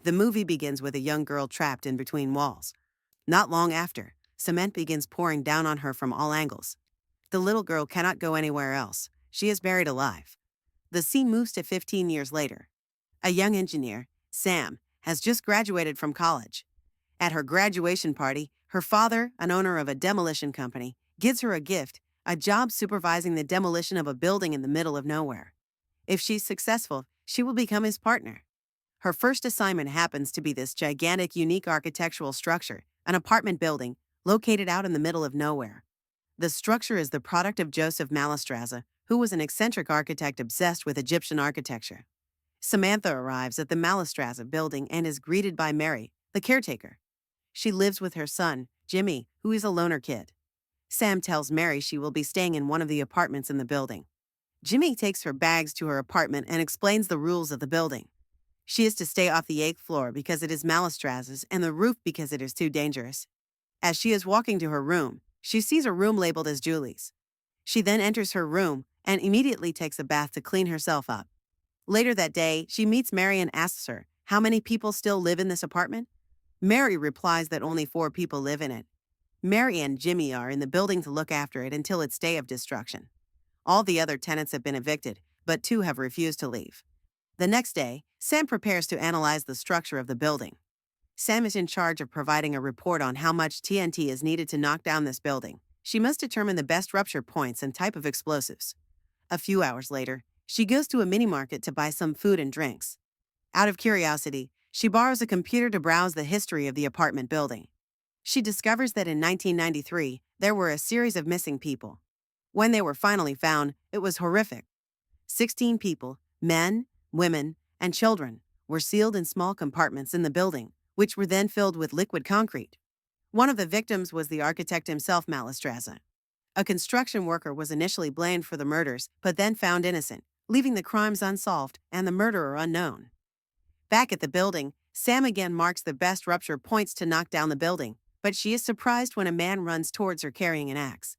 The movie begins with a young girl trapped in between walls. Not long after, cement begins pouring down on her from all angles. The little girl cannot go anywhere else. She is buried alive. The scene moves to 15 years later. A young engineer, Sam, has just graduated from college. At her graduation party, her father, an owner of a demolition company, gives her a gift, a job supervising the demolition of a building in the middle of nowhere. If she's successful, she will become his partner. Her first assignment happens to be this gigantic, unique architectural structure, an apartment building, located out in the middle of nowhere. The structure is the product of Joseph Mallestraza, who was an eccentric architect obsessed with Egyptian architecture. Samantha arrives at the Mallestraza building and is greeted by Mary, the caretaker. She lives with her son, Jimmy, who is a loner kid. Sam tells Mary she will be staying in one of the apartments in the building. Jimmy takes her bags to her apartment and explains the rules of the building. She is to stay off the 8th floor because it is Mallestraza's and the roof because it is too dangerous. As she is walking to her room, she sees a room labeled as Julie's. She then enters her room and immediately takes a bath to clean herself up. Later that day, she meets Mary and asks her, how many people still live in this apartment? Mary replies that only 4 people live in it. Mary and Jimmy are in the building to look after it until its day of destruction. All the other tenants have been evicted, but 2 have refused to leave. The next day, Sam prepares to analyze the structure of the building. Sam is in charge of providing a report on how much TNT is needed to knock down this building. She must determine the best rupture points and type of explosives. A few hours later, she goes to a mini-market to buy some food and drinks. Out of curiosity, she borrows a computer to browse the history of the apartment building. She discovers that in 1993, there were a series of missing people. When they were finally found, it was horrific. 16 people, men, women, and children, were sealed in small compartments in the building, which were then filled with liquid concrete. One of the victims was the architect himself, Mallestraza. A construction worker was initially blamed for the murders, but then found innocent, leaving the crimes unsolved and the murderer unknown. Back at the building, Sam again marks the best rupture points to knock down the building, but she is surprised when a man runs towards her carrying an axe.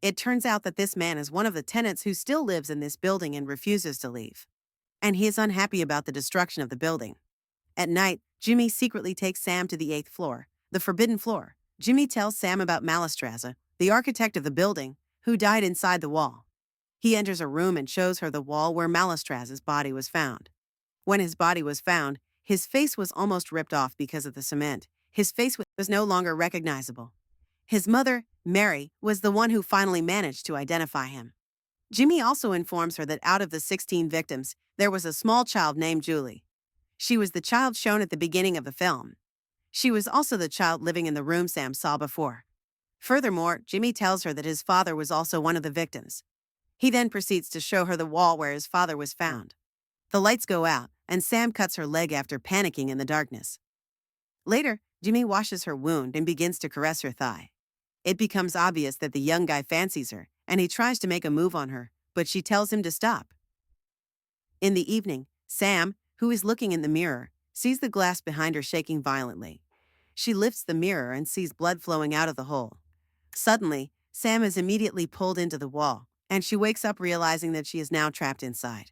It turns out that this man is one of the tenants who still lives in this building and refuses to leave. And he is unhappy about the destruction of the building. At night, Jimmy secretly takes Sam to the 8th floor, the forbidden floor. Jimmy tells Sam about Mallestraza, the architect of the building, who died inside the wall. He enters a room and shows her the wall where Mallestraza's body was found. When his body was found, his face was almost ripped off because of the cement. His face was no longer recognizable. His mother, Mary, was the one who finally managed to identify him. Jimmy also informs her that out of the 16 victims, there was a small child named Julie. She was the child shown at the beginning of the film. She was also the child living in the room Sam saw before. Furthermore, Jimmy tells her that his father was also one of the victims. He then proceeds to show her the wall where his father was found. The lights go out, and Sam cuts her leg after panicking in the darkness. Later, Jimmy washes her wound and begins to caress her thigh. It becomes obvious that the young guy fancies her, and he tries to make a move on her, but she tells him to stop. In the evening, Sam, who is looking in the mirror, sees the glass behind her shaking violently. She lifts the mirror and sees blood flowing out of the hole. Suddenly, Sam is immediately pulled into the wall, and she wakes up realizing that she is now trapped inside.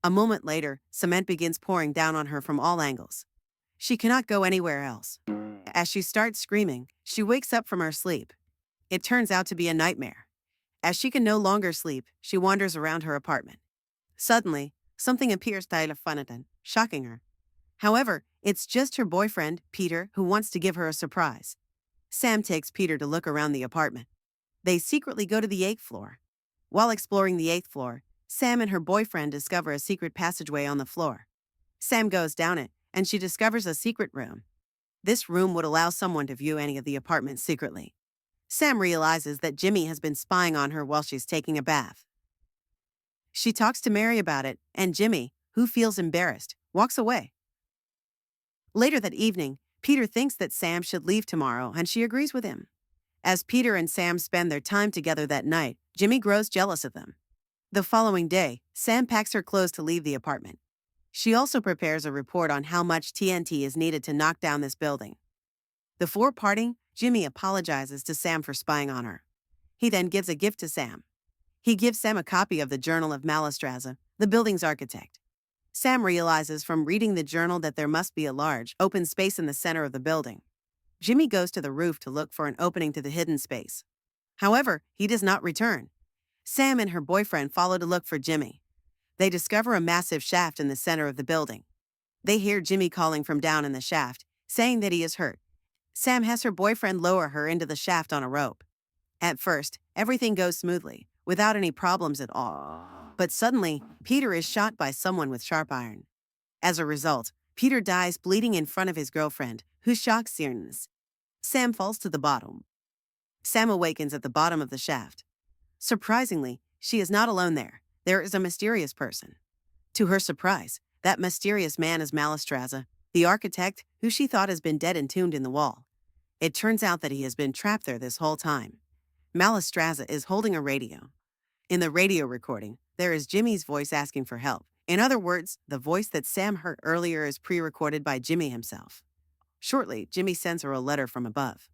A moment later, cement begins pouring down on her from all angles. She cannot go anywhere else. As she starts screaming, she wakes up from her sleep. It turns out to be a nightmare. As she can no longer sleep, she wanders around her apartment. Suddenly, something appears telephonitan, shocking her. However, it's just her boyfriend, Peter, who wants to give her a surprise. Sam takes Peter to look around the apartment. They secretly go to the 8th floor. While exploring the 8th floor, Sam and her boyfriend discover a secret passageway on the floor. Sam goes down it, and she discovers a secret room. This room would allow someone to view any of the apartments secretly. Sam realizes that Jimmy has been spying on her while she's taking a bath. She talks to Mary about it, and Jimmy, who feels embarrassed, walks away. Later that evening, Peter thinks that Sam should leave tomorrow, and she agrees with him. As Peter and Sam spend their time together that night, Jimmy grows jealous of them. The following day, Sam packs her clothes to leave the apartment. She also prepares a report on how much TNT is needed to knock down this building. Before parting, Jimmy apologizes to Sam for spying on her. He then gives a gift to Sam. He gives Sam a copy of the Journal of Mallestraza, the building's architect. Sam realizes from reading the journal that there must be a large, open space in the center of the building. Jimmy goes to the roof to look for an opening to the hidden space. However, he does not return. Sam and her boyfriend follow to look for Jimmy. They discover a massive shaft in the center of the building. They hear Jimmy calling from down in the shaft, saying that he is hurt. Sam has her boyfriend lower her into the shaft on a rope. At first, everything goes smoothly, without any problems at all. But suddenly, Peter is shot by someone with sharp iron. As a result, Peter dies bleeding in front of his girlfriend, who shocks Sirens. Sam falls to the bottom. Sam awakens at the bottom of the shaft. Surprisingly, she is not alone there. There is a mysterious person. To her surprise, that mysterious man is Malistraza, the architect who she thought has been dead entombed in the wall. It turns out that he has been trapped there this whole time. Malistraza is holding a radio. In the radio recording, there is Jimmy's voice asking for help. In other words, the voice that Sam heard earlier is pre-recorded by Jimmy himself. Shortly, Jimmy sends her a letter from above.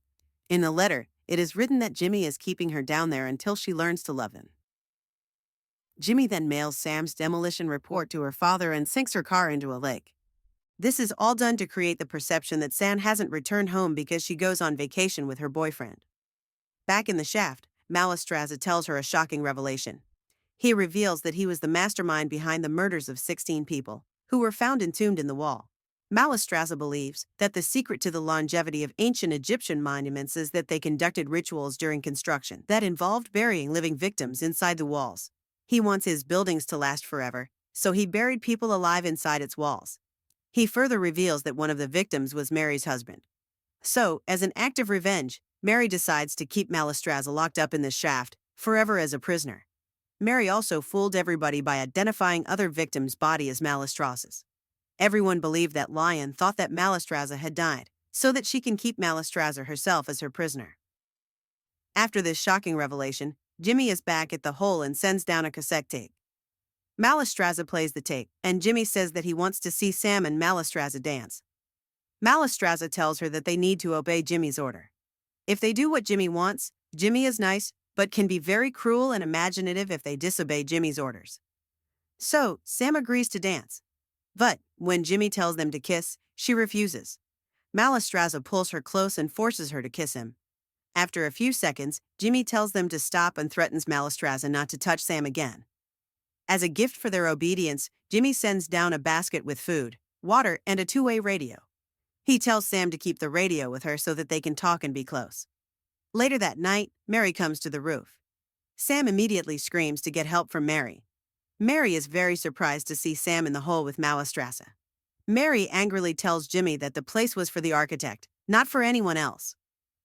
In the letter, it is written that Jimmy is keeping her down there until she learns to love him. Jimmy then mails Sam's demolition report to her father and sinks her car into a lake. This is all done to create the perception that Sam hasn't returned home because she goes on vacation with her boyfriend. Back in the shaft, Malistraza tells her a shocking revelation. He reveals that he was the mastermind behind the murders of 16 people, who were found entombed in the wall. Malistraza believes that the secret to the longevity of ancient Egyptian monuments is that they conducted rituals during construction that involved burying living victims inside the walls. He wants his buildings to last forever, so he buried people alive inside its walls. He further reveals that one of the victims was Mary's husband. So, as an act of revenge, Mary decides to keep Malistraza locked up in this shaft, forever as a prisoner. Mary also fooled everybody by identifying other victims' body as Malistraza's. Everyone believed that Lion thought that Malistraza had died, so that she can keep Malistraza herself as her prisoner. After this shocking revelation, Jimmy is back at the hole and sends down a cassette tape. Malistraza plays the tape, and Jimmy says that he wants to see Sam and Malistraza dance. Malistraza tells her that they need to obey Jimmy's order. If they do what Jimmy wants, Jimmy is nice, but can be very cruel and imaginative if they disobey Jimmy's orders. So, Sam agrees to dance. But, when Jimmy tells them to kiss, she refuses. Malistraza pulls her close and forces her to kiss him. After a few seconds, Jimmy tells them to stop and threatens Malistraza not to touch Sam again. As a gift for their obedience, Jimmy sends down a basket with food, water, and a two-way radio. He tells Sam to keep the radio with her so that they can talk and be close. Later that night, Mary comes to the roof. Sam immediately screams to get help from Mary. Mary is very surprised to see Sam in the hole with Malistraza. Mary angrily tells Jimmy that the place was for the architect, not for anyone else.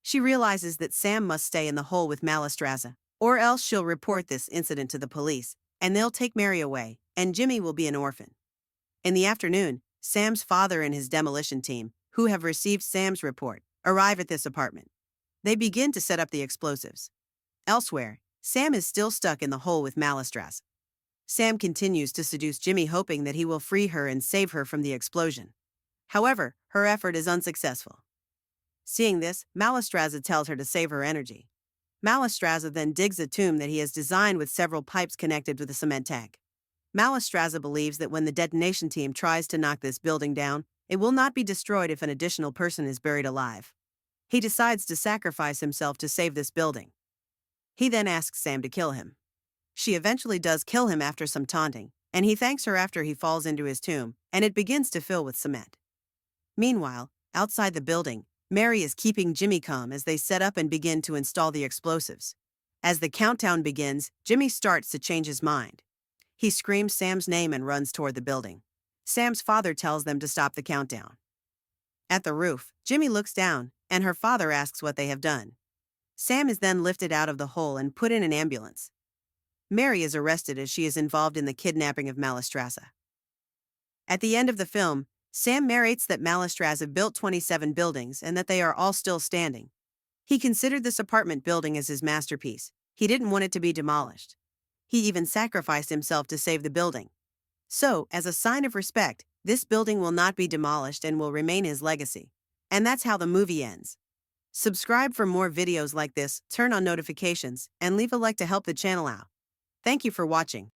She realizes that Sam must stay in the hole with Malistraza, or else she'll report this incident to the police, and they'll take Mary away, and Jimmy will be an orphan. In the afternoon, Sam's father and his demolition team, who have received Sam's report, arrive at this apartment. They begin to set up the explosives. Elsewhere, Sam is still stuck in the hole with Malistraza. Sam continues to seduce Jimmy, hoping that he will free her and save her from the explosion. However, her effort is unsuccessful. Seeing this, Malistraza tells her to save her energy. Malistraza then digs a tomb that he has designed with several pipes connected with a cement tank. Malistraza believes that when the detonation team tries to knock this building down, it will not be destroyed if an additional person is buried alive. He decides to sacrifice himself to save this building. He then asks Sam to kill him. She eventually does kill him after some taunting, and he thanks her after he falls into his tomb, and it begins to fill with cement. Meanwhile, outside the building, Mary is keeping Jimmy calm as they set up and begin to install the explosives. As the countdown begins, Jimmy starts to change his mind. He screams Sam's name and runs toward the building. Sam's father tells them to stop the countdown. At the roof, Jimmy looks down, and her father asks what they have done. Sam is then lifted out of the hole and put in an ambulance. Mary is arrested as she is involved in the kidnapping of Malistraza. At the end of the film, Sam narrates that Malistraza built 27 buildings and that they are all still standing. He considered this apartment building as his masterpiece. He didn't want it to be demolished. He even sacrificed himself to save the building. So, as a sign of respect, this building will not be demolished and will remain his legacy. And that's how the movie ends. Subscribe for more videos like this, turn on notifications, and leave a like to help the channel out. Thank you for watching.